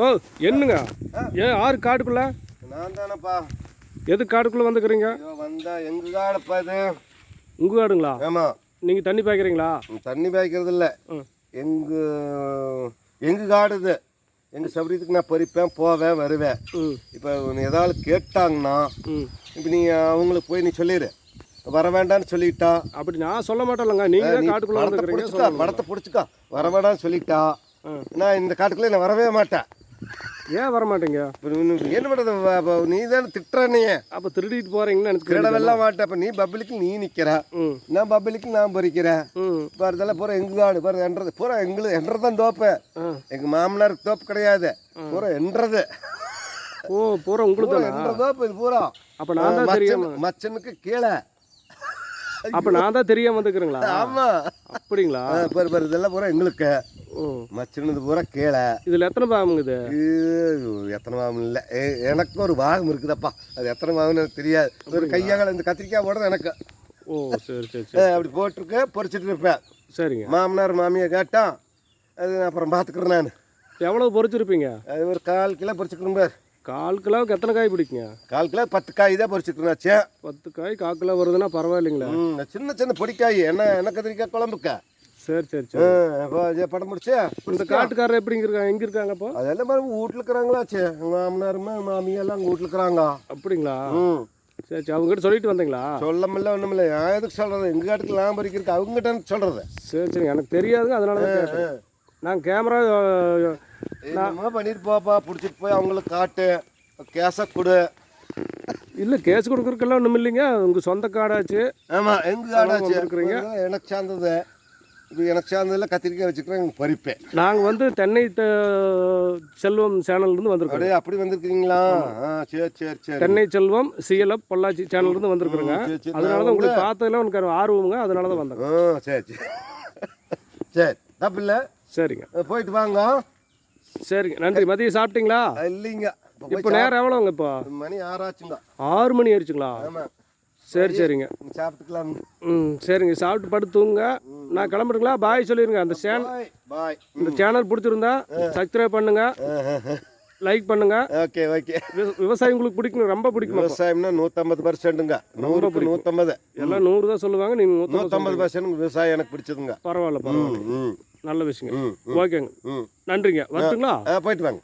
ஓ என்னங்க ஏன் ஆறு காட்டுக்குள்ள நான் தானப்பா. எது காட்டுக்குள்ள வந்துக்கிறீங்க? வந்தா எங்க காடுப்பா இது? உங்க காடுங்களா? ஆமாம். நீங்கள் தண்ணி பாய்க்கிறீங்களா? தண்ணி பாய்க்கிறது இல்லை, எங்க காடு இது. எங்கள் சௌரியத்துக்கு நான் பறிப்பேன், போவேன், வருவேன். இப்போ ஏதாவது கேட்டாங்கன்னா இப்போ நீ அவங்களுக்கு போய் நீ சொல்லிடு, வர வேண்டாம்னு சொல்லிட்டா. அப்படி நான் சொல்ல மாட்டேன்லங்க, நீங்கள் காட்டுக்குள்ள வந்துக்கிறீங்க. மடத்தை பிடிச்சிக்கா, வர வேண்டாம்னு சொல்லிட்டா நான் இந்த காட்டுக்குள்ளே நான் வரவே மாட்டேன். ஏன் வர மாட்டேங்க? என்ன பண்ணுறது, நீ தானே திட்டுற. நீ அப்போ திருடிட்டு போகிறீங்கன்னு எனக்கு திருடவெல்லாம் மாட்டேன். அப்போ நீ பப்ளிக்கு நீ நிற்கிற, நான் பப்ளிக்கு நான் பறிக்கிறேன். இப்போ இதெல்லாம் பூரா எங்கள் காடு பாரு, என்றது பூரா எங்களுக்கு என்றதான் தோப்பு. எங்கள் மாமனாருக்கு தோப்பு கிடையாது, பூரா என்றது. ஓ பூரா உங்களுக்கு என்ற தோப்பு இது பூரா. அப்போ நான் தான் தெரியாம மச்சனுக்கு கீழே. அப்போ நான் தான் தெரியாம வந்துக்கிறீங்களா? ஆமாம். அப்படிங்களா? பாரு பாரு, இதெல்லாம் பூரா எங்களுக்கு. மச்சனது பூரா கீழே. இதில் எத்தனை பாவங்க இது? எத்தனை பாவம் இல்லை, எனக்கு ஒரு பாகம் இருக்குதப்பா. அது எத்தனை பாவம்னு எனக்கு தெரியாது. ஒரு கையாக இந்த கத்திரிக்காய் போடுறது எனக்கு. ஓ சரி சரி சரி. அப்படி போட்டிருக்கு, பொறிச்சிட்டு இருப்பேன். சரிங்க. மாமனார் மாமியை கேட்டான், அது அப்புறம் பார்த்துக்கிறேன். நான் எவ்வளோ பொறிச்சிருப்பீங்க? அது ஒரு 1/4 கிலோ பொறிச்சிக்கிறேன் பார். 1/4 கிலோவுக்கு எத்தனை காய் பிடிக்குங்க? 1/4 கிலோ 10 காய் தான் பொறிச்சிக்கிறேன்னாச்சு. 10 காய் 1/4 கிலோ வருதுன்னா பரவாயில்லைங்களா? சின்ன சின்ன பொடிக்காய், என்ன கத்திரிக்காய் குழம்புக்கா. சரி சரி சரி. படம் முடிச்சு இந்த காட்டுக்காரர் எப்படிங்க இருக்காங்க, எங்கே இருக்காங்க இப்போ? அதெல்லாம் மாதிரி வீட்டில் இருக்கிறாங்களாச்சு. மாமனாருமா மாமியெல்லாம் அங்கே வீட்டில் இருக்கிறாங்க. அப்படிங்களா? சரி சரி. அவங்ககிட்ட சொல்லிட்டு வந்தீங்களா? சொல்லமில்ல ஒன்றுமில்ல. நான் எதுக்கு சொல்கிறது, எங்கள் காட்டுக்கு நான் பறிக்கிறதுக்கு அவங்ககிட்ட சொல்கிறது. சரி சரி, எனக்கு தெரியாதுங்க, அதனால தான் கேட்டேன். நான் கேமரா என்னமோ பண்ணிட்டு போப்பா, பிடிச்சிட்டு போய் அவங்களுக்கு காட்டு, கேஸை கொடு. இல்லை கேஸ் கொடுக்குறதுக்கெல்லாம் ஒன்றும் இல்லைங்க, உங்கள் சொந்த காடாச்சு. ஆமாம், எங்கள் காடாச்சு இருக்கிறீங்க. எனக்கு சார்ந்தது. இப்போ எனக்கு சார்ந்ததில் கத்திரிக்காய் வச்சுக்கிறேன், எங்கள் பறிப்பேன். நாங்கள் வந்து தென்னை செல்வம் சேனல்லேருந்து வந்திருக்கோம். அப்படியே அப்படி வந்திருக்கிறீங்களா? சரி சரி சரி. தென்னை செல்வம் சிஎல்எஃப் பொள்ளாச்சி சேனல்லேருந்து வந்திருக்குறேங்க. அதனால தான் உங்களுக்கு பார்த்ததில் உனக்கு ஆர்வமுங்க, அதனால தான் வந்தேன். சரி சரி சரி, தப்பு இல்லை. சரிங்க, போயிட்டு வாங்க. சரிங்க, நன்றி. மதியம் சாப்பிட்டீங்களா? இல்லைங்க, இப்போ நேரம் எவ்வளோங்க? இப்போ மணி 6 ஆச்சுங்க. 6 மணி ஆயிடுச்சுங்களா? ஆமாம். சரி சரிங்க, சாப்பிட்டுக்கலாம். சரிங்க, சாப்பிட்டு படுத்துங்க. நான் கிளம்புறீங்களா? பாய் சொல்லிடுங்க. அந்த பாய். இந்த சேனல் பிடிச்சிருந்தா சப்ஸ்கிரைப் பண்ணுங்க, லைக் பண்ணுங்க. Okay okay. விவசாயம் உங்களுக்கு பிடிக்கும், ரொம்ப பிடிக்கும். விவசாயம்னா 150%ங்க. 100க்கு 150. எல்லாம் 100 தான் சொல்லுவாங்க, நீங்கள் 150% விவசாயம் எனக்கு பிடிச்சதுங்க. பரவாயில்ல பரவாயில்ல, நல்ல விஷயம். ஓகேங்க, நன்றிங்க. வரட்டுங்களா? போயிட்டு வாங்க.